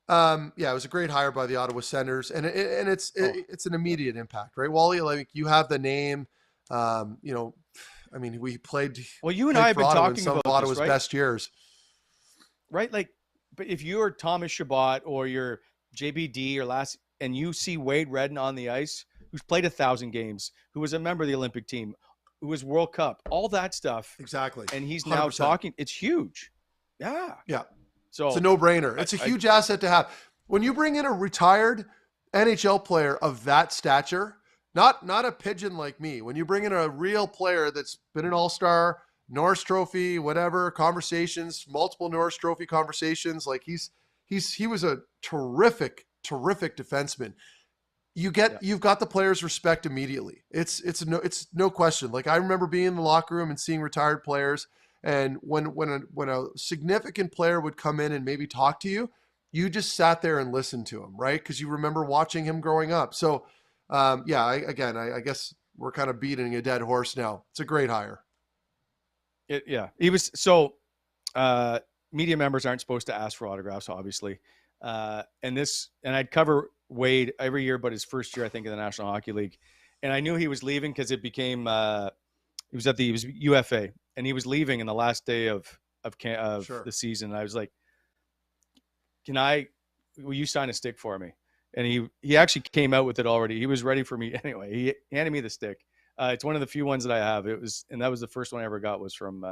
it was a great hire by the Ottawa Senators, and it's an immediate impact, right? Wally, like you have the name, we played. Well, you and I have been talking some about of Ottawa's this, right? best years, right? Like, but if you're Thomas Chabot or you're JBD and you see Wade Redden on the ice, who's played 1,000 games, who was a member of the Olympic team, who was World Cup, all that stuff, exactly, and he's now 100%. talking. It's huge, yeah. So it's a no-brainer. It's a huge asset to have. When you bring in a retired NHL player of that stature, Not a pigeon like me. When you bring in a real player that's been an all-star, Norris Trophy, whatever, conversations, multiple Norris Trophy conversations, like he was a terrific defenseman. You've got the players' respect immediately. It's no question. Like, I remember being in the locker room and seeing retired players, and when a significant player would come in and maybe talk to you, you just sat there and listened to him, right? Because you remember watching him growing up. So, I guess we're kind of beating a dead horse now. It's a great hire. He was so. Media members aren't supposed to ask for autographs, obviously, and I'd cover Wade every year, but his first year, I think, in the National Hockey League, and I knew he was leaving because it became he was UFA, and he was leaving in the last day of Sure. the season. And I was like, will you sign a stick for me? And he actually came out with it already. He was ready for me anyway. He handed me the stick. It's one of the few ones that I have. That was the first one I ever got, was from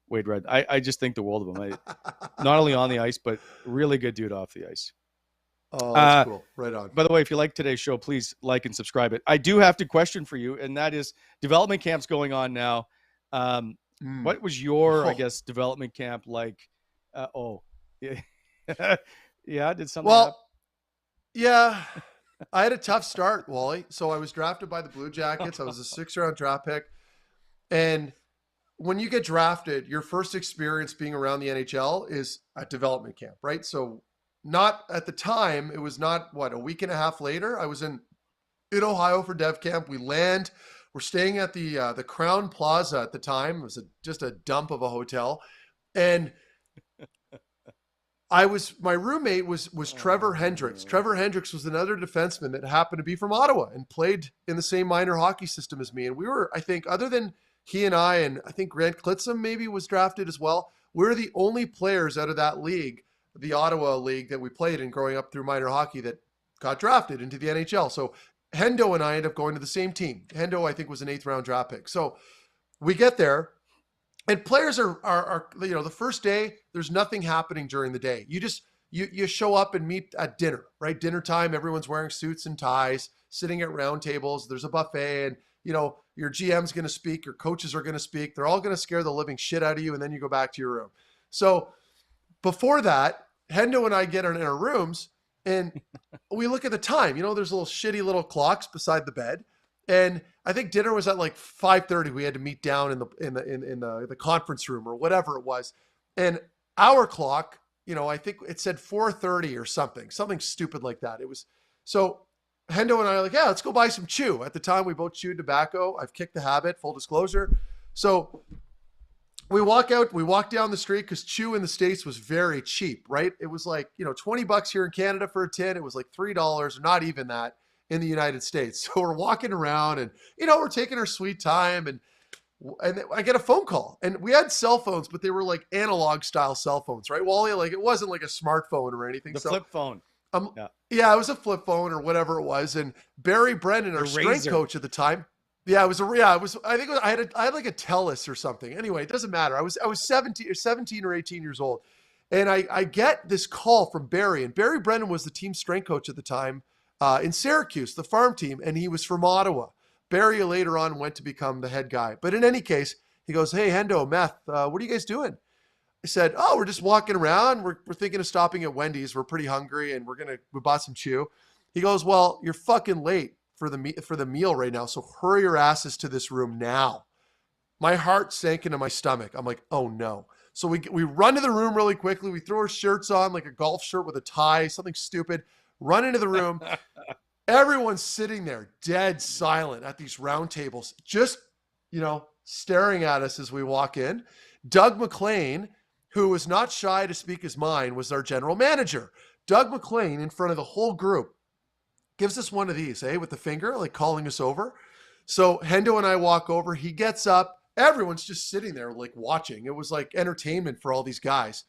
Wade Redden. I just think the world of him. Not only on the ice, but really good dude off the ice. Oh, that's cool. Right on. By the way, if you like today's show, please like and subscribe it. I do have to question for you, and that is development camps going on now. What was your, I guess, development camp like? Yeah, did something happen? Yeah, I had a tough start, Wally. So I was drafted by the Blue Jackets. I was a 6th-round draft pick. And when you get drafted, your first experience being around the NHL is at development camp, right? So not at the time, it was not, a week and a half later, I was in Ohio for dev camp. We land. We're staying at the Crown Plaza at the time. It was just a dump of a hotel. And my roommate was Trevor Hendricks. Trevor Hendricks was another defenseman that happened to be from Ottawa and played in the same minor hockey system as me. And we were, I think, other than he and I think Grant Klitzum maybe was drafted as well, we were the only players out of that league, the Ottawa league that we played in growing up through minor hockey, that got drafted into the NHL. So Hendo and I ended up going to the same team. Hendo, I think, was an 8th-round draft pick. So we get there. And players are the first day, there's nothing happening during the day. You show up and meet at dinner, right? Dinner time, everyone's wearing suits and ties, sitting at round tables. There's a buffet, and your GM's going to speak, your coaches are going to speak. They're all going to scare the living shit out of you, and then you go back to your room. So before that, Hendo and I get in our rooms, and we look at the time. There's little shitty little clocks beside the bed. And I think dinner was at like 5:30. We had to meet down in the conference room or whatever it was. And our clock, I think it said 4:30 or something stupid like that. It was, so Hendo and I are like, yeah, let's go buy some chew. At the time, we both chewed tobacco. I've kicked the habit, full disclosure. So we walk down the street, because chew in the States was very cheap, right? It was like, $20 here in Canada for a tin. It was like $3, or not even that, in the United States. So we're walking around, and, we're taking our sweet time, and I get a phone call, and we had cell phones, but they were like analog style cell phones, right, Wally? Like, it wasn't like a smartphone or anything. The flip phone. Yeah, it was a flip phone or whatever it was. And Barry Brennan, our strength coach at the time. Yeah, it was I think I had like a TELUS or something. Anyway, it doesn't matter. I was 17 or 18 years old. And I get this call from Barry, and Barry Brennan was the team strength coach at the time, in Syracuse, the farm team, and he was from Ottawa. Barry later on went to become the head guy. But in any case, he goes, hey, Hendo, Meth, what are you guys doing? I said, we're just walking around. We're thinking of stopping at Wendy's. We're pretty hungry, and we bought some chew. He goes, well, you're fucking late for the meal right now, so hurry your asses to this room now. My heart sank into my stomach. I'm like, oh no. So we run to the room really quickly. We throw our shirts on, like a golf shirt with a tie, something stupid. Run into the room. Everyone's sitting there dead silent at these round tables, just, staring at us as we walk in. Doug McLean, who was not shy to speak his mind, was our general manager. Doug McLean, in front of the whole group, gives us one of these, with the finger, like calling us over. So Hendo and I walk over. He gets up. Everyone's just sitting there, like, watching. It was like entertainment for all these guys.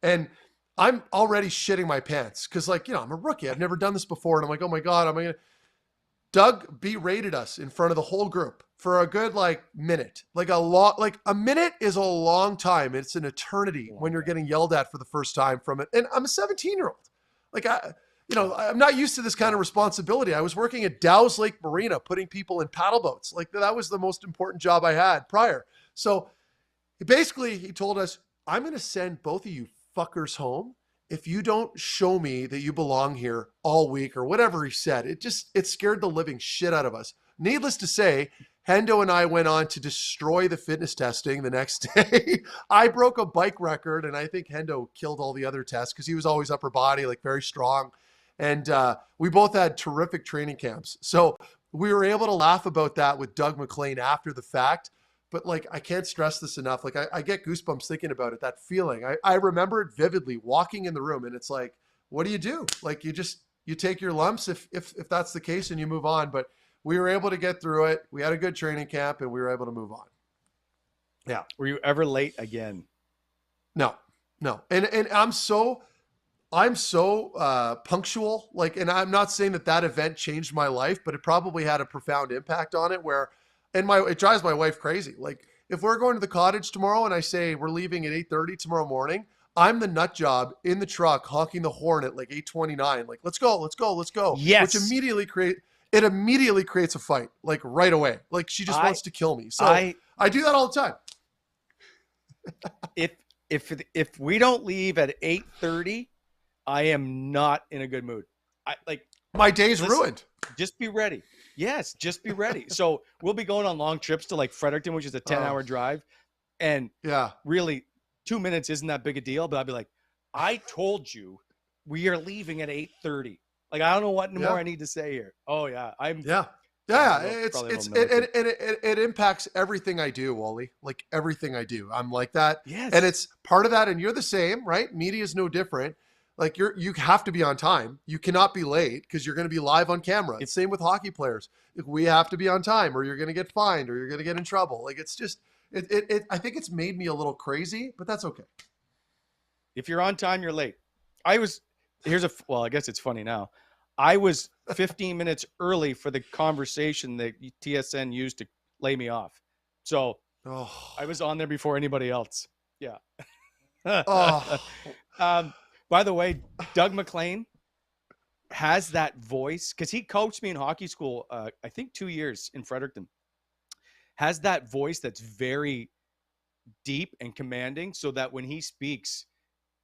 And I'm already shitting my pants because, like, I'm a rookie. I've never done this before. And I'm like, oh my God, Doug berated us in front of the whole group for a good, minute. A minute is a long time. It's an eternity when you're getting yelled at for the first time from it. And I'm a 17-year-old. I'm not used to this kind of responsibility. I was working at Dow's Lake Marina, putting people in paddle boats. Like that was the most important job I had prior. So he told us, I'm going to send both of you fuckers home if you don't show me that you belong here all week, or whatever he said. It scared the living shit out of us. Needless to say, Hendo and I went on to destroy the fitness testing the next day. I broke a bike record, and I think Hendo killed all the other tests because he was always upper body, like very strong. And we both had terrific training camps. So we were able to laugh about that with Doug McLean after the fact. But like, I can't stress this enough. Like I get goosebumps thinking about it, that feeling. I remember it vividly, walking in the room, and it's like, what do you do? Like you take your lumps if that's the case, and you move on. But we were able to get through it. We had a good training camp, and we were able to move on. Yeah. Were you ever late again? No. And I'm so punctual. Like, and I'm not saying that event changed my life, but it probably had a profound impact on it it drives my wife crazy. Like if we're going to the cottage tomorrow and I say we're leaving at 8:30 tomorrow morning, I'm the nut job in the truck honking the horn at like 8:29. Like, let's go. Yes. Which immediately creates a fight, like right away. Like she just wants to kill me. So I do that all the time. If we don't leave at 8:30, I am not in a good mood. My day's ruined. Just be ready. Yes, just be ready. So we'll be going on long trips to like Fredericton, which is a 10-hour drive. And really 2 minutes isn't that big a deal, but I'll be like, I told you we are leaving at 8:30. Like, I don't know what more I need to say here. Oh yeah. It impacts everything I do, Wally. Like everything I do. I'm like that. Yes. And it's part of that. And you're the same, right? Media is no different. Like you have to be on time. You cannot be late because you're going to be live on camera. It's same with hockey players. Like, we have to be on time or you're going to get fined or you're going to get in trouble. Like it's just, I think it's made me a little crazy, but that's okay. If you're on time, you're late. I guess it's funny now. I was 15 minutes early for the conversation that TSN used to lay me off. So I was on there before anybody else. Yeah. By the way, Doug McLean has that voice because he coached me in hockey school, I think 2 years in Fredericton. Has that voice that's very deep and commanding so that when he speaks,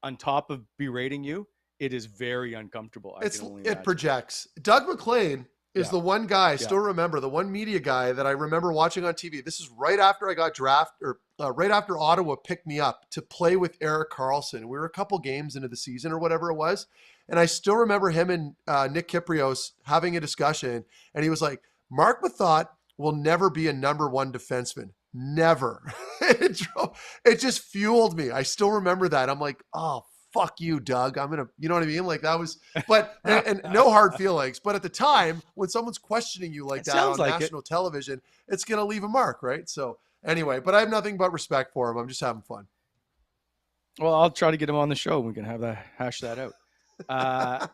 on top of berating you, it is very uncomfortable. It projects. Doug McLean is the one guy I still remember, the one media guy that I remember watching on TV. This is right after I got drafted, or right after Ottawa picked me up to play with Erik Karlsson. We were a couple games into the season or whatever it was. And I still remember him and Nick Kyprios having a discussion. And he was like, Mark Methot will never be a number one defenseman. Never. It just fueled me. I still remember that. I'm like, oh, fuck you, Doug. You know what I mean? Like that was, but, and no hard feelings. But at the time, when someone's questioning you like that on national television, it's going to leave a mark, right? So anyway, but I have nothing but respect for him. I'm just having fun. Well, I'll try to get him on the show. We can have that, hash that out. I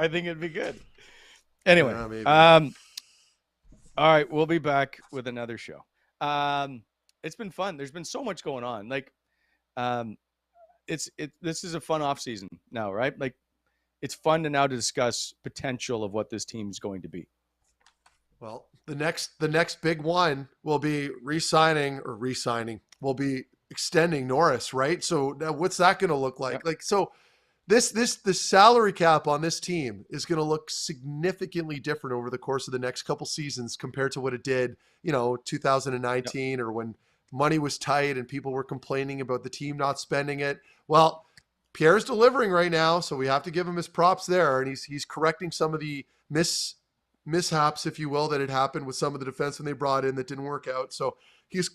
think it'd be good. Anyway, all right, we'll be back with another show. It's been fun. There's been so much going on. Like, this is a fun off season now, right? Like, it's fun to now discuss potential of what this team's going to be. Well, the next big one will be re-signing. We'll be extending Norris, right? So now what's that going to look like? Yep. Like, so the salary cap on this team is going to look significantly different over the course of the next couple seasons compared to what it did, 2019 or when money was tight and people were complaining about the team not spending it. Well, Pierre's delivering right now, so we have to give him his props there. And he's correcting some of the mishaps, if you will, that had happened with some of the defensemen they brought in that didn't work out. So he's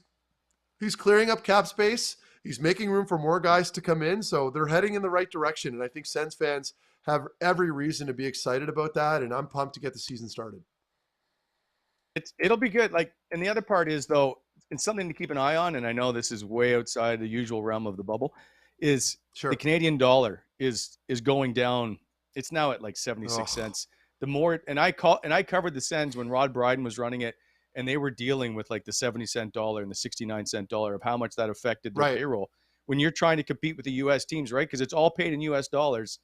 clearing up cap space. He's making room for more guys to come in. So they're heading in the right direction. And I think Sens fans have every reason to be excited about that. And I'm pumped to get the season started. It'll be good. Like, and the other part is, though, and something to keep an eye on, and I know this is way outside the usual realm of the bubble, is the Canadian dollar is going down. It's now at like 76 cents. The more, and I covered the Sens when Rod Bryden was running it, and they were dealing with like the 70-cent dollar and the 69-cent dollar of how much that affected their payroll. When you're trying to compete with the U.S. teams, right? Because it's all paid in U.S. dollars,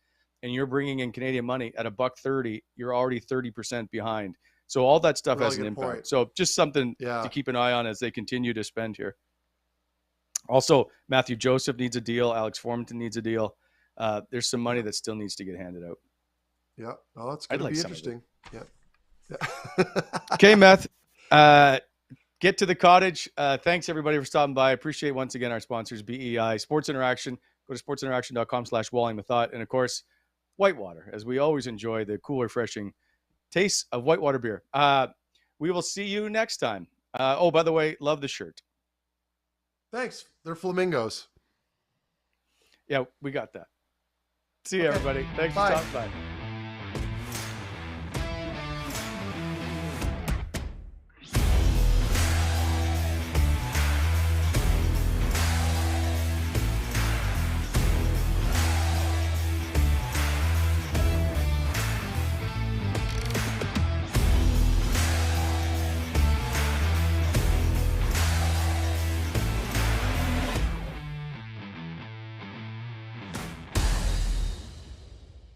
and you're bringing in Canadian money at $1.30, you're already 30% behind. So all that stuff Really has an good impact. point. So just something Yeah. to keep an eye on as they continue to spend here. Also, Matthew Joseph needs a deal. Alex Formanton needs a deal. There's some money that still needs to get handed out. Yeah. Oh, it's going to be interesting. Yeah. Okay, Meth. Get to the cottage. Thanks, everybody, for stopping by. I appreciate, once again, our sponsors, BEI, Sports Interaction. Go to sportsinteraction.com/Wally Methot. And, of course, Whitewater, as we always enjoy the cool, refreshing taste of Whitewater beer. We will see you next time. Oh, by the way, love the shirt. Thanks. They're flamingos. Yeah, we got that. See you, everybody. Thanks for stopping by.